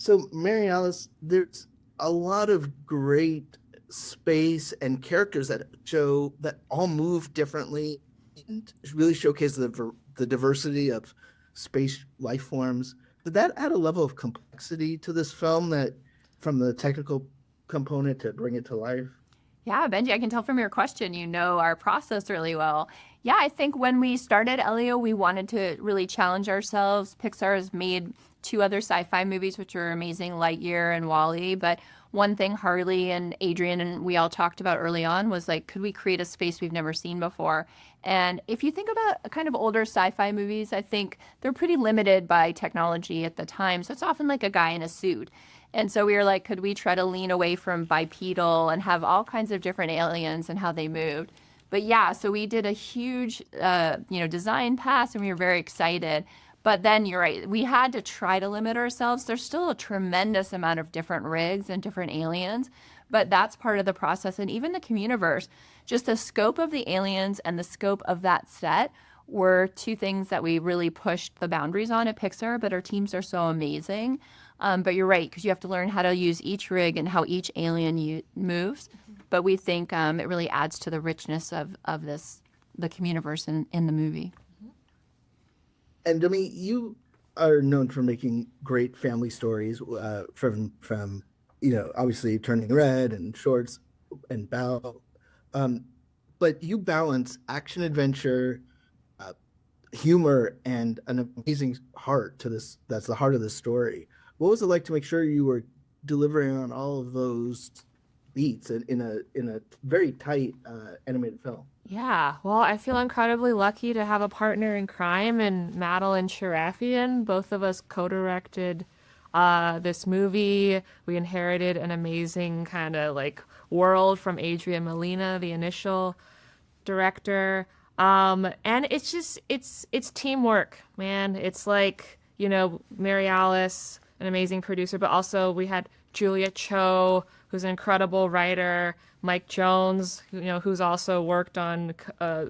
So, Mary Alice, there's a lot of great space and characters that show that all move differently and really showcase the diversity of space life forms. Did that add a level of complexity to this film that from the technical component to bring it to life? Yeah, Benji, I can tell from your question, you know our process really well. Yeah, I think when we started Elio, we wanted to really challenge ourselves. Pixar has made two other sci-fi movies, which are amazing, Lightyear and Wall-E. But one thing Harley and Adrian and we all talked about early on was like, could we create a space we've never seen before? And if you think about kind of older sci-fi movies, I think they're pretty limited by technology at the time. So it's often like a guy in a suit. And so we were like, could we try to lean away from bipedal and have all kinds of different aliens and how they moved? But yeah, so we did a huge, design pass, and we were very excited. But then you're right, we had to try to limit ourselves. There's still a tremendous amount of different rigs and different aliens, but that's part of the process. And even the Communiverse, just the scope of the aliens and the scope of that set were two things that we really pushed the boundaries on at Pixar. But our teams are so amazing. But you're right, because you have to learn how to use each rig and how each alien moves. But we think it really adds to the richness of the Communiverse in the movie. And Domee, you are known for making great family stories from obviously Turning Red and Shorts and Bow. But you balance action adventure, uh, humor, and an amazing heart to this. That's the heart of the story. What was it like to make sure you were delivering on all of those beats in a very tight animated film? Yeah, well, I feel incredibly lucky to have a partner in crime in Madeline Sharafian. Both of us co-directed this movie. We inherited an amazing kind of like world from Adrian Molina, the initial director. And it's just it's teamwork, man. It's like, Mary Alice, an amazing producer, but also we had Julia Cho, who's an incredible writer, Mike Jones, who's also worked on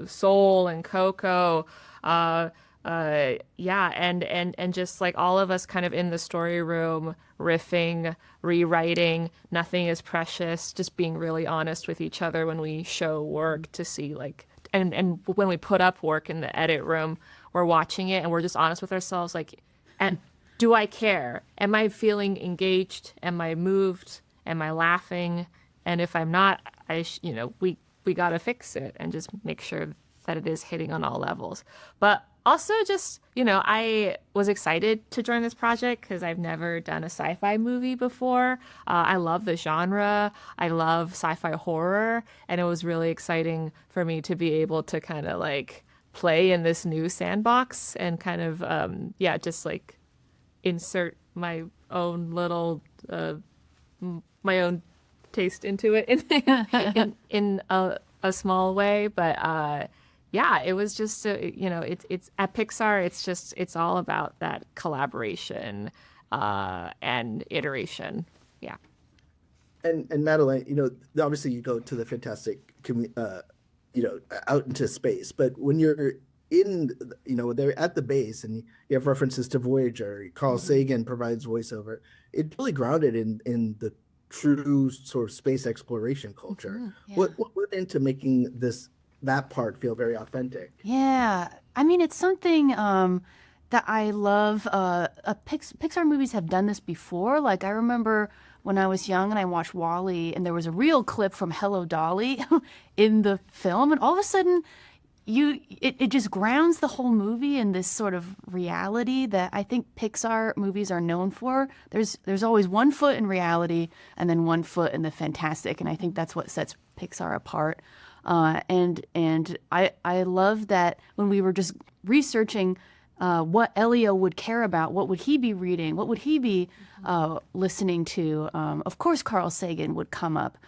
Soul and Coco. Yeah, and just like all of us kind of in the story room, riffing, rewriting, nothing is precious, just being really honest with each other when we show work to see like, and when we put up work in the edit room, we're watching it and we're just honest with ourselves, like, and do I care? Am I feeling engaged? Am I moved? Am I laughing? And if I'm not, we got to fix it and just make sure that it is hitting on all levels. But also just, I was excited to join this project because I've never done a sci-fi movie before. I love the genre. I love sci-fi horror. And it was really exciting for me to be able to kind of like play in this new sandbox and kind of, just like insert my own little, my own taste into it in a small way. But yeah, it was just, it's at Pixar, it's all about that collaboration and iteration. Yeah. And Madeline, obviously you go to the fantastic, out into space, but when you're they're at the base and you have references to Voyager, Carl Sagan provides voiceover. It's really grounded in the true sort of space exploration culture. Yeah. What went into making that part feel very authentic? Yeah, I mean, it's something that I love. Pixar movies have done this before. Like, I remember when I was young and I watched Wall-E, and there was a real clip from Hello Dolly in the film, and all of a sudden, it just grounds the whole movie in this sort of reality that I think Pixar movies are known for. There's always one foot in reality and then one foot in the fantastic, and I think that's what sets Pixar apart. And I love that when we were just researching what Elio would care about, what would he be reading, what would he be listening to. Of course, Carl Sagan would come up.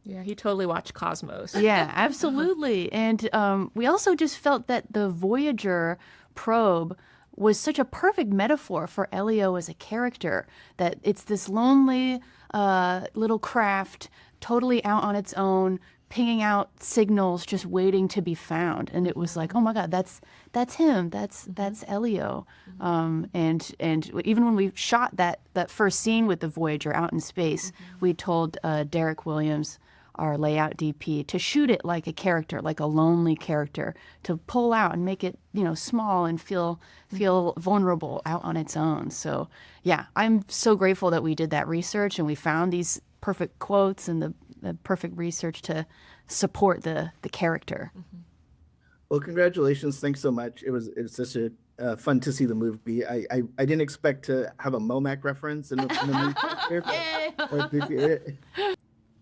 Yeah, he totally watched Cosmos. Yeah, absolutely. And we also just felt that the Voyager probe was such a perfect metaphor for Elio as a character, that it's this lonely little craft, totally out on its own, pinging out signals, just waiting to be found. And it was like, oh my God, that's him. That's Elio. And even when we shot that first scene with the Voyager out in space, we told Derek Williams, our layout DP, to shoot it like a character, like a lonely character, to pull out and make it, small and feel vulnerable out on its own. So yeah, I'm so grateful that we did that research and we found these perfect quotes and the perfect research to support the character. Well, congratulations! Thanks so much. It was such a fun to see the movie. I didn't expect to have a Momac reference in the movie.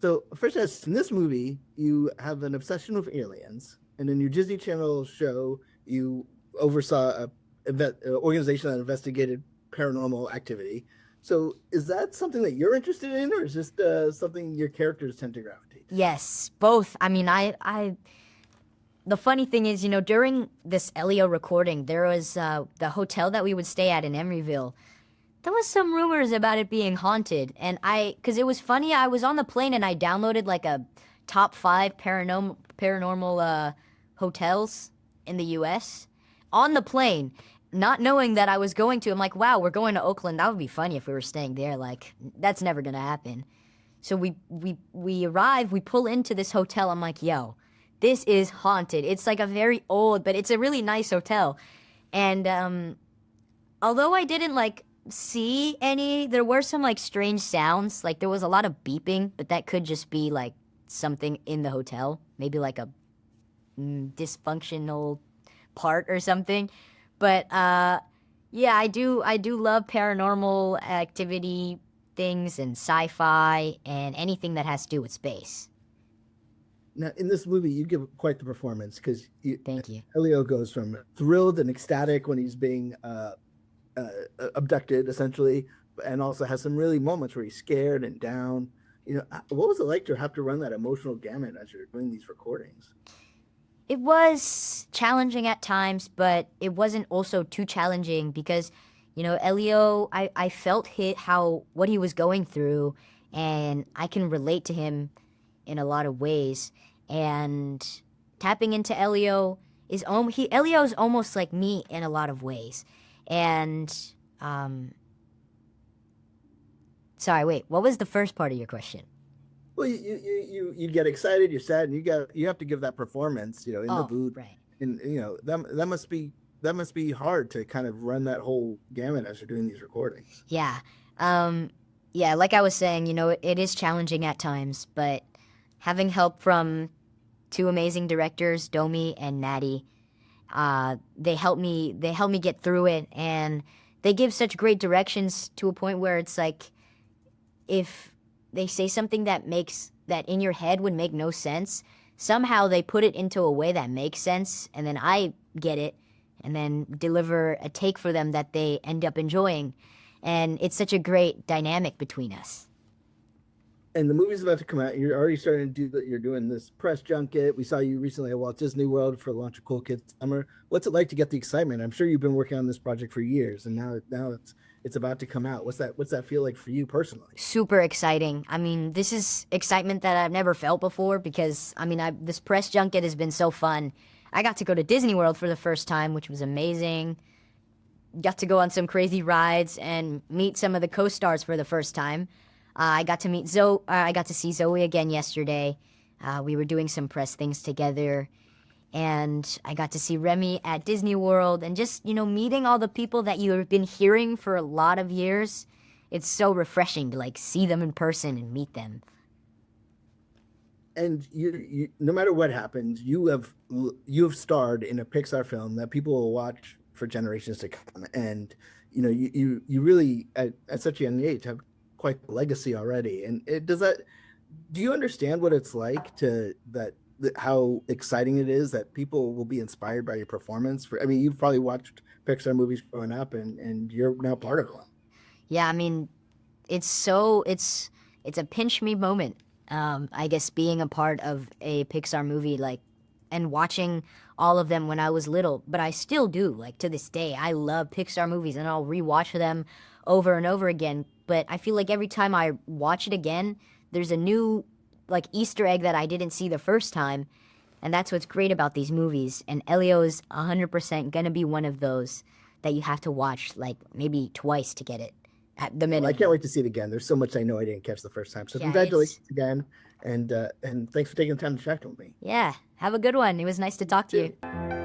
So first, in this movie, you have an obsession with aliens, and in your Disney Channel show, you oversaw an organization that investigated paranormal activity. So is that something that you're interested in, or is just something your characters tend to gravitate to? Yes, both. I mean, the funny thing is, during this Elio recording, there was the hotel that we would stay at in Emeryville. There was some rumors about it being haunted, and because it was funny, I was on the plane and I downloaded like a top 5 paranormal hotels in the U.S. on the plane, not knowing that I was going to. I'm like, wow, we're going to Oakland. That would be funny if we were staying there. Like, that's never gonna happen. So we arrive, we pull into this hotel. I'm like, yo, this is haunted. It's like a very old, but it's a really nice hotel. And although I didn't like see any, there were some like strange sounds. Like there was a lot of beeping, but that could just be like something in the hotel, maybe like a dysfunctional part or something. But yeah, I do love paranormal activity things and sci-fi and anything that has to do with space. Now, in this movie, you give quite the performance because Thank you. Elio goes from thrilled and ecstatic when he's being abducted, essentially, and also has some really moments where he's scared and down. What was it like to have to run that emotional gamut as you're doing these recordings? It was challenging at times, but it wasn't also too challenging because, Elio, I felt what he was going through, and I can relate to him in a lot of ways. And tapping into Elio Elio's almost like me in a lot of ways. And sorry, wait, what was the first part of your question? Well, you get excited, you're sad, and you have to give that performance, in the booth, right. And that must be hard to kind of run that whole gamut as you're doing these recordings. Yeah, yeah. Like I was saying, it is challenging at times, but having help from 2 amazing directors, Domee and Natty, they help me get through it, and they give such great directions to a point where it's like, if they say something that in your head would make no sense, somehow they put it into a way that makes sense, and then I get it and then deliver a take for them that they end up enjoying. And it's such a great dynamic between us. And the movie's about to come out. You're already starting to you're doing this press junket. We saw you recently at Walt Disney World for the launch of Cool Kids Summer. What's it like to get the excitement? I'm sure you've been working on this project for years, and now it's about to come out. What's that feel like for you personally? Super exciting. I mean, this is excitement that I've never felt before because, this press junket has been so fun. I got to go to Disney World for the first time, which was amazing. Got to go on some crazy rides and meet some of the co-stars for the first time. I got to meet Zoe. I got to see Zoe again yesterday. We were doing some press things together. And I got to see Remy at Disney World, and just, meeting all the people that you have been hearing for a lot of years. It's so refreshing to see them in person and meet them. And you no matter what happens, you have starred in a Pixar film that people will watch for generations to come. And you really at such a young age have quite a legacy already. And do you understand what it's like how exciting it is that people will be inspired by your performance? You've probably watched Pixar movies growing up, and you're now part of one. Yeah, it's a pinch me moment. I guess being a part of a Pixar movie, and watching all of them when I was little, but I still do, to this day. I love Pixar movies, and I'll rewatch them over and over again. But I feel like every time I watch it again, there's a new like Easter egg that I didn't see the first time. And that's what's great about these movies. And Elio is 100% going to be one of those that you have to watch like maybe twice to get it at the minute. I can't wait to see it again. There's so much I know I didn't catch the first time. So Yeah, congratulations again. And thanks for taking the time to chat with me. Yeah, have a good one. It was nice to talk to you.